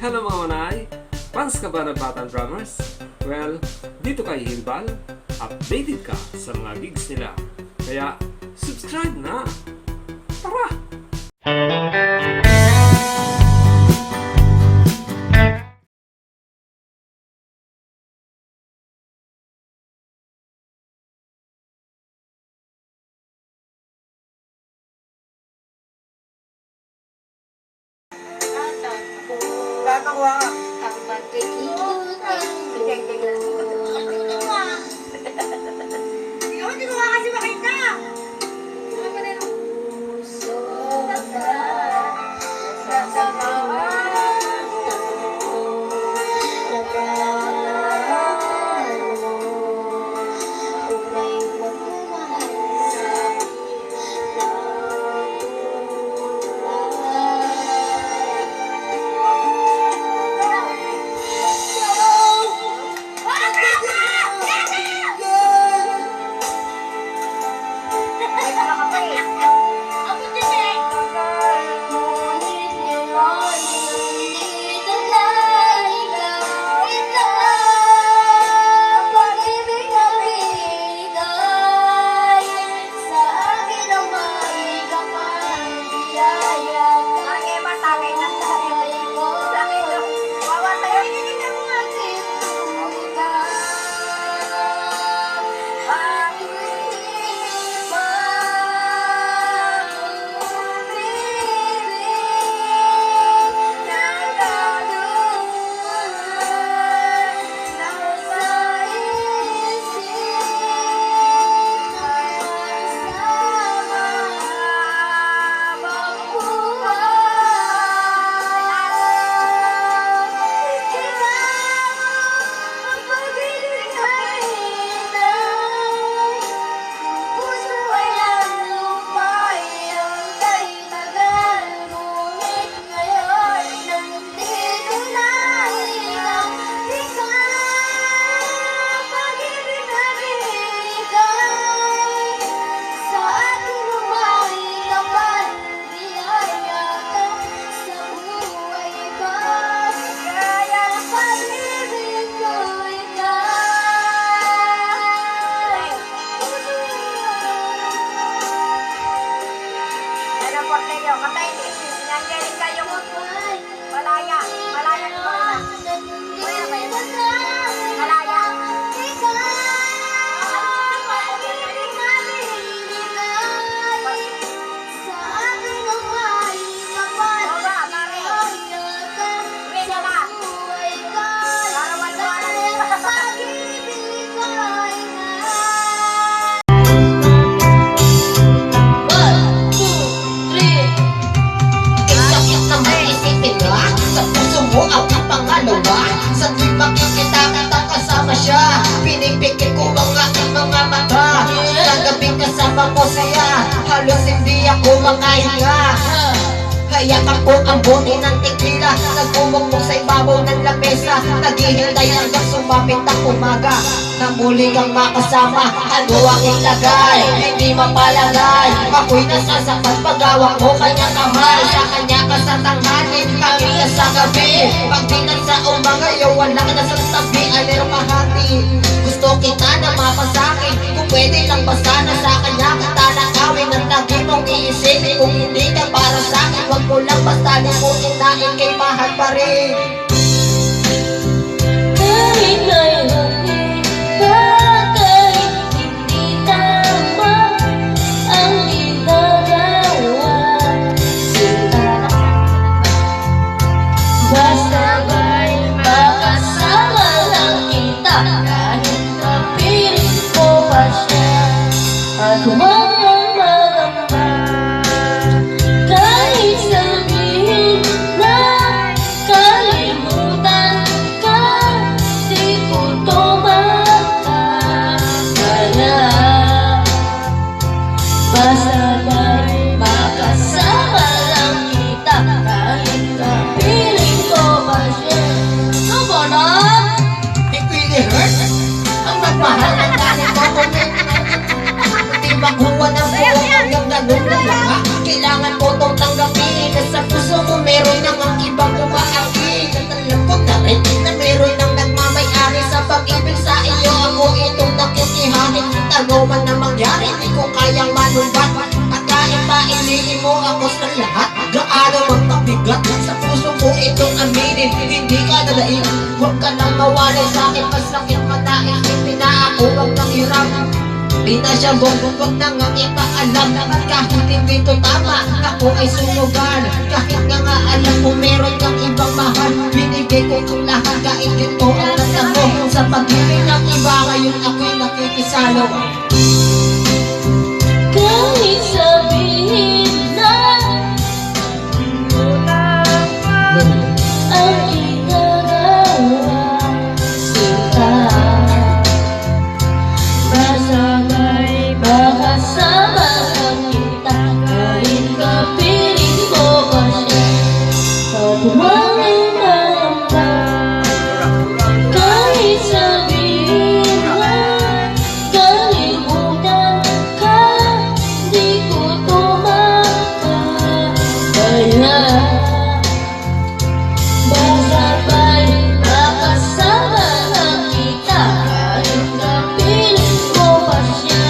Hello mga manay! Fans ka ba ng Batang Drummers? Well, dito kay Hilbal, updated ka sa mga gigs nila. Kaya, subscribe na! Tara! Tatawa. Ang pagkikikutan. Hindi ko nga kasi makita. Puso ka sa mga nakaraan mo. Kung may magmamahal sa sa tuwing makikita kita kasama siya, pinipikit ko ang aking mga mata. Sa gabing kasama mo siya, halos hindi ako makahinga. Hayakan ko ang bote ng tequila, nagmumukmuk sa ibabaw ng lamesa, naghihintay hanggang sumapit ang umaga na muli kang makasama. Ano ang ilagay, hindi mapalagay, ako'y nasasaktan pag-awak mo kanyang kamay. Sa kanya ka sa tanghali, kami sa gabi, pag dinan sa umaga, wala ka na sa tabi, alero kahati. Gusto kita na mapasakin, kung pwede lang ba sana sa kanya kita nakawin. Ang lagi mong iisipin, kung hindi ka para sa'kin, wag mo lang basta limutin na ikay mahal pa rin. Kahit ngayon, bakit hindi tama ang ginagawa? Sinta, basta ba'y makasama lang kita, kahit kapiling mo pa siya, at huwag mong marama. Kahit sabihin na kahit ng lahat. Gaano mang mabigat sa puso ko itong aminin. Hindi ka nalain, huwag ka nang mawalay sa akin. Masakit mataing, hindi na ako wag nang hirap. Di na siya huwag nang ang ipaalam. Kahit hindi to tama, ako ay sumugal. Kahit nga alam mo meron kang ibang mahal, binigay ko kung lahat, kahit ito ang nasa mo. Sa pag-ibig ng iba, ngayon ako'y nakikisalo. Kahit sabihin na ang ginagawa kita, masana'y makasama kita. Kahit kapiling ko pa siya, at huwag imalangka. Kahit sabihin na kalimutan ka, di ko tumakaya. Masabay makasama lang kita, kahit kapiling ko pa siya.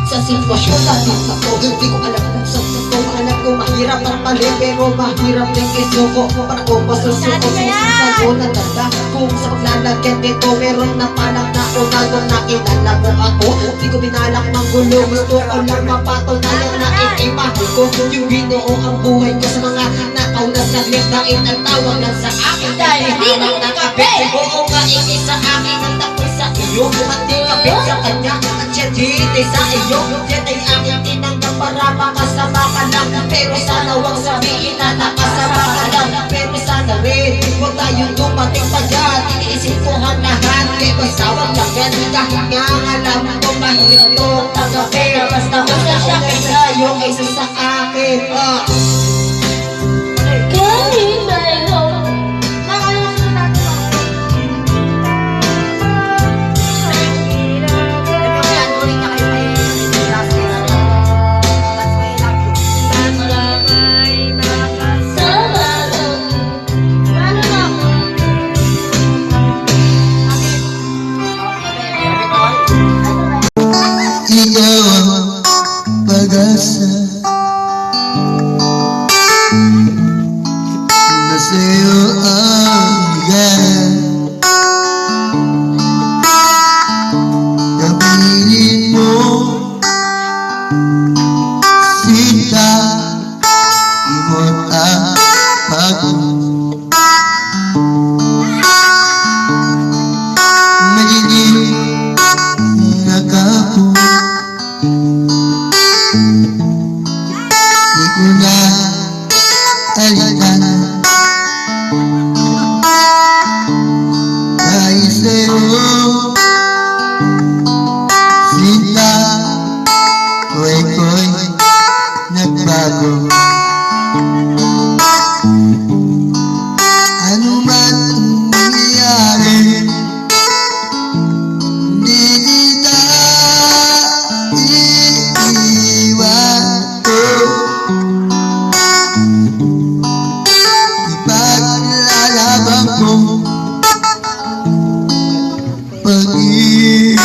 Sa sitwasyon natin ako, hindi ko alam kung saan ito. Alam ko mahirap ang mali, pero mahirap din isuko. Para ko masusuko, sisisayo na ganda. Kung sa paglalagyan nito, meron na palang naunang nung nakilala mo ako. Di ko binalak manggulo, gusto ko lang mapatunayan na ikimahal ko. Yung binuo ang buhay ko sa mga nakaw na saglit, dahil ang tawag lang sa akin dahil di na nakabit. Oo nga, iki sa akin ang takoy sa iyo. At di kapit sa kanya, at siya di sa iyo. Yan ay aking tinanggap para makasama ka lang. Pero sana huwag sabihin na nakasama ka lang. Pero sana rin, huwag tayong dumating pa dyan. Iniisip ko ang lahat, di ba sawag lang yan. Kahit nga alam ko mahirap itong tanggapin. Basta siya kaysa yung isa sa akin. Kahit mayroon sama lang. Ikaw ang pag-asa na sa'yo ang bigay. Kapiling mo, sinta, imot ang pagod. Magiging nakapo, di ko na alitan. Dahil sa'yo, sinta, ko'y nagbago. Ano man ang nangyari, hindi na iiwan ko. Ipaglalaban ko pag-ibig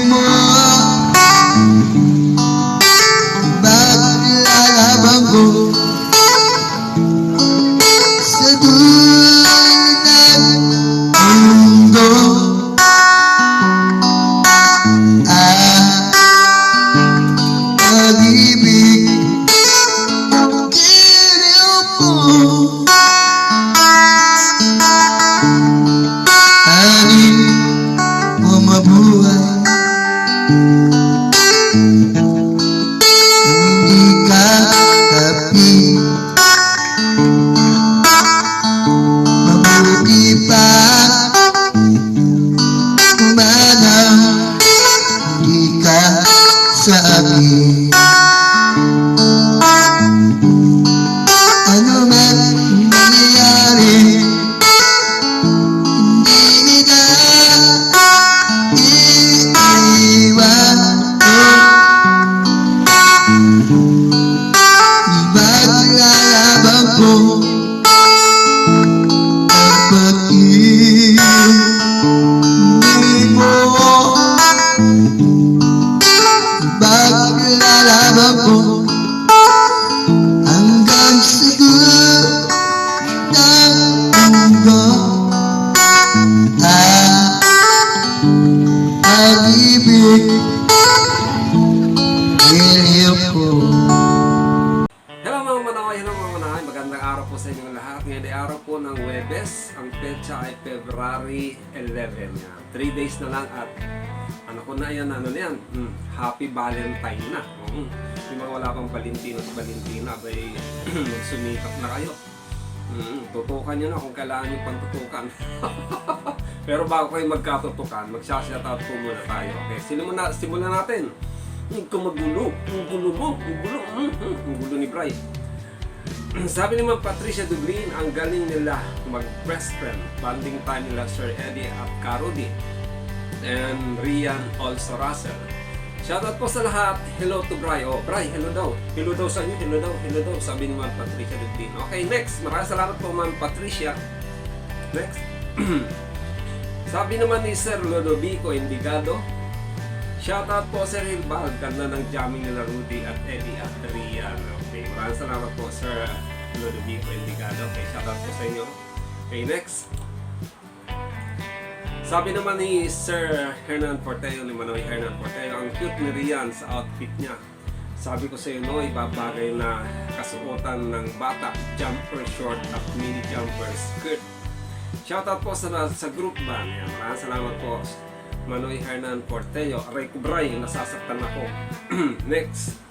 mo. Ipaglalaban ko sa dulo ng mundo. Pag-ibig giliw mo, anin mo mabuhay. Kung hindi ka kapit, mabuti pa umanaw, hindi ka sa akin. ako. Hello mga manahay, magandang araw po sa inyong lahat. Ngayon ay araw po ng Huwebes, ang petsa ay February 11. Yan. 3 days na lang at ano ko na yan, Happy Valentine na. Yung mga wala pang Valentino at Valentina, bay sumikap na kayo. Tutukan nyo na kung kailangan nyo pang tutukan. Pero bago kayo magkatutukan, magsashoutout po muna tayo. Okay, simulan natin. Ang gulo ni Bri. Sabi ni Ma'am Patricia Dublin, ang galing nila mag-best friend. Banding time nila Sir Eddie at Karudi. And Rian also Russell. Shoutout po sa lahat. Hello to Bri. Oh, Bri, hello daw. Hello daw sa inyo. Hello daw. Sabi ni Ma'am Patricia Dublin. Okay, next. Maraming salamat po Ma'am Patricia. Next. Sabi naman ni Sir Lodovico Indigado. Shoutout po Sir Hilbal, ganda ng jamming nila Rudy at Eddie at Rian. Okay, maraming salamat po Sir Lodovico Indigado. Okay, shoutout po sa inyo. Okay, next. Sabi naman ni Sir Hernan Porteo, ni Manoy Hernan Porteo, ang cute ni Rian sa outfit niya. Sabi ko sa iyo, no, ibabagay na kasuotan ng bata, jumper short at mini jumper skirt. Shoutout po sa group band. Yan, maraming salamat po. Manoy Hernan Porteo, aray ko Bray, nasasaktan ako. Next.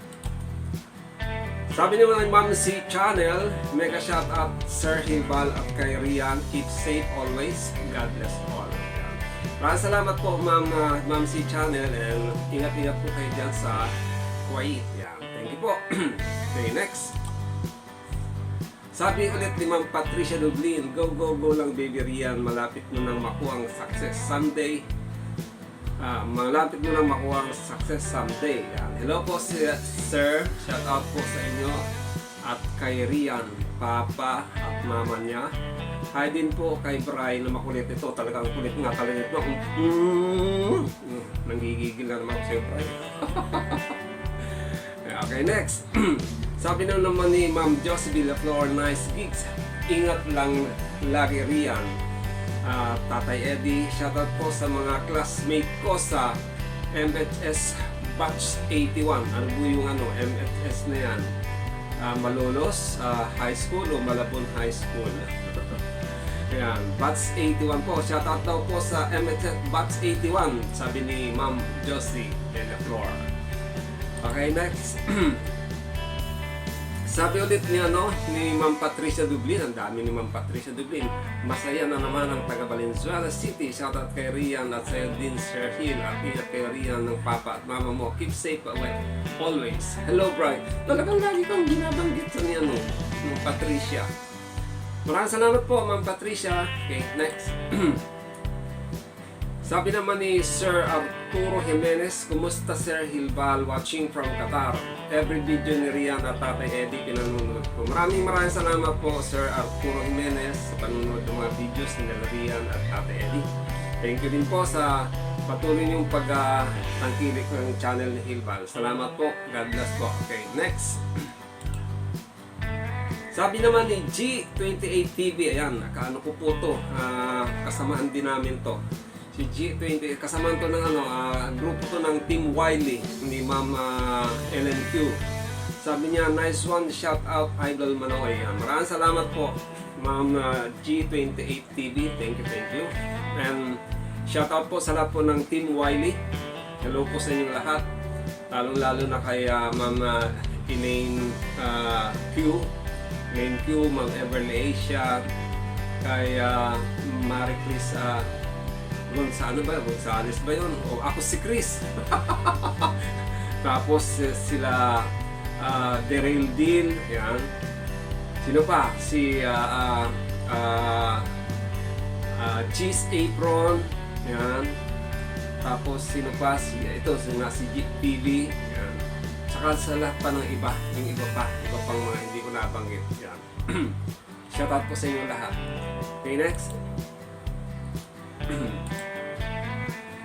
Sabi naman ng Ma'am C Channel, mega shout out Sir Hilbal at kay Rian, keep safe always, God bless all. Yan. Maraming salamat po Ma'am C Channel and ingat-ingat po kayo dyan sa Kuwait. Yan. Thank you po. Okay, next. Sabi ulit ni Ma'am Patricia Dublin, go lang baby Rian, malapit mo nang makuha ang success someday. Malapit mo nang makuha ang success someday. Yan. Hello po Sir, shout out po sa inyo at kay Rian, Papa at Mama niya. Hi din po kay Bri na makulit ito. Talagang kulit nga talaga ito. Nanggigigil na naman ako sa'yo Bri. Okay, next. Sabi na naman ni Ma'am Josie Villaflor, nice gigs. Ingat lang lagi Rian. Tatay Eddie, shoutout po sa mga classmate ko sa MHS Batch 81. Ano po yung MHS na yan? Malolos High School o Malabon High School. Ayan, Batch 81 po. Shoutout daw po sa MHS Batch 81, sabi ni Ma'am Josie Villaflor. Okay, next. Sabi ulit ni Ma'am Patricia Dublin, ang dami ni Ma'am Patricia Dublin. Masaya na naman ang taga Valenzuela City. Shoutout kay Rian at sa'yo din Sir Hill at ingat kay Rian ng Papa at Mama mo. Keep safe always. Hello Brian. Talagang lagi kang binabanggit sa niya Ma'am Patricia. Maraming salamat po Ma'am Patricia. Okay, next. Sabi naman ni Sir Arturo Jimenez, kumusta Sir Hilbal, watching from Qatar. Every video ni Rian at Tatay Eddie pinanonood ko. Maraming salamat po Sir Arturo Jimenez sa panonood ng mga videos ni Rian at Tatay Eddie. Thank you din po sa patuloy niyong pag-tangkilik ng channel ni Hilbal. Salamat po. God bless po. Okay, next. Sabi naman ni G28 TV, ayan, nakaano ko po to. Kasamahan din namin to. Si G20, kasama to ng grupo to ng Team Wiley ni Ma'am Ellen Q. Sabi niya, nice one, shout out Idol Manoy. Maraming salamat po Ma'am G28 TV. Thank you. And shout out po sa lahat po ng Team Wiley. Hello po sa inyong lahat. Lalo na kay Ma'am Elaine Q, Ma'am Everly Asia, kay Marie Chris Gonzales ba yun? O ako si Chris. Tapos sila Daryl Deal, yan. Sino pa? Si Cheese Apron, yan. Tapos sino pa? Si Jeep TV, yan. Saka sa lahat pa ng iba, yung iba pang mga hindi ko nabanggit, yan. Shoutout po sa inyo lahat. Okay, next.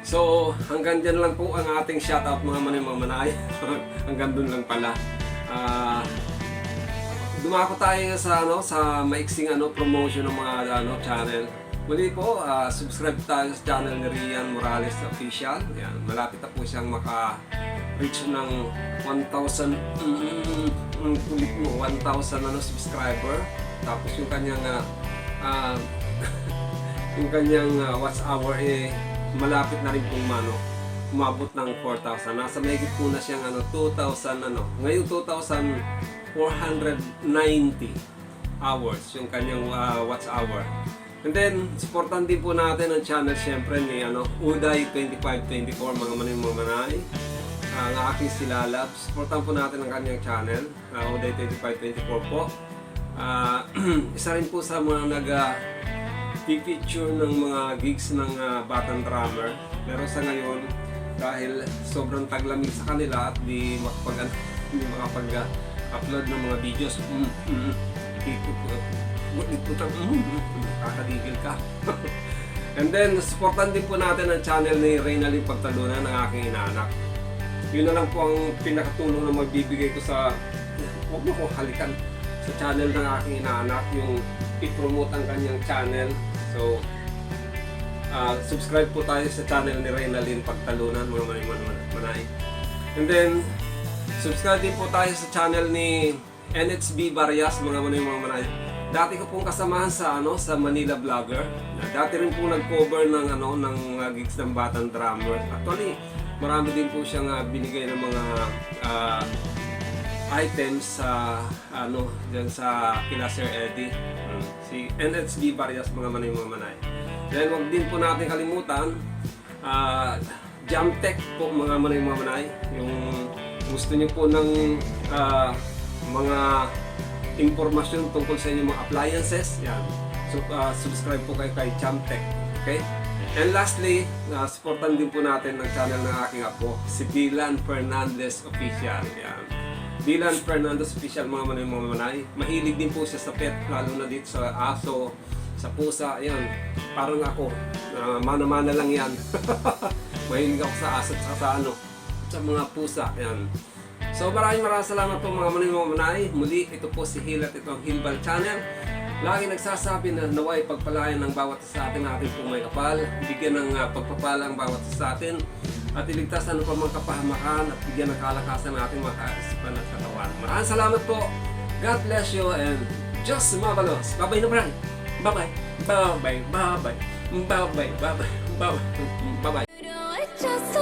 So, hanggang dyan lang po ang ating shoutout mga manay. Hanggang dun lang pala. Dumako tayo sa maiksing promotion ng mga channel. Muli po, subscribe tayo sa channel ni Rian Morales Official. Yan, malapit na po siyang maka mag-reach ng 1,000 kulit mo, 1,000 subscriber. Tapos yung kanyang yung kanyang watch hour malapit na rin pong umabot ng 4,000. Nasa mahigit po na siyang 2,000 ngayon 2,490 hours yung kanyang watch hour. And then, supportan din po natin ang channel syempre ni Uday 2524, mga manay. Ang aking sila Labs. Supportan po natin ang kanyang channel, Uday 2524 po. Isa rin po sa mga nag-picture ng mga gigs ng Batang Drummer. Pero sa ngayon, dahil sobrang taglamig sa kanila at di makapag-upload ng mga videos, kakadigil ka. And then, supportan din po natin ang channel ni Reynalyn Pagtalunan, ng aking inaanak. Yun na lang po ang pinakatulong na magbibigay ko sa, huwag mo ko halikan, sa channel ng aking inaanak, yung i-promote ang kanyang channel. So, subscribe po tayo sa channel ni Reynalyn Pagtalunan, mga manay. And then, subscribe din po tayo sa channel ni NHB Barrias, mga manay. Dati ko pong kasamahan sa sa Manila Vlogger. Dati rin po nag-cover ng gigs ng Batang Drummer. Actually, marami din po siyang binigay ng mga items sa diyan sa kila Sir Eddie. Si NHB Barrias, mga manay. Then wag din po natin kalimutan Jamtech po, mga manay. Yung gusto niyo po ng mga impormasyon tungkol sa inyong mga appliances, yan. So, subscribe po kayo kay Jamtech. Okay? And lastly, supportan din po natin ang channel ng aking apo, si Dylan Fernandez Official. Yan. Dylan Fernandez Official, mga manay. Mahilig din po siya sa pet, lalo na dito sa aso, sa pusa. Yan. Parang ako, mana-mana lang yan. Mahilig ako sa aso at sa mga pusa. Yan. So maraming salamat po, mga manay. Muli, ito po si Hil at ito ang Hilbal Channel. Lagi nagsasabi na naway pagpalayan ng bawat isa sa atin po may kapal. Bigyan ng pagpapala ang bawat isa sa atin. At iligtas pa mga kapahamakan at bigyan ng kalakasan natin mga kaisipan at katawan. Maraming salamat po. God bless you and Diyos mabalos. Bye-bye na Bray. Bye-bye. Bye-bye. Bye-bye. Bye-bye. Bye-bye. Bye-bye. Bye-bye. Just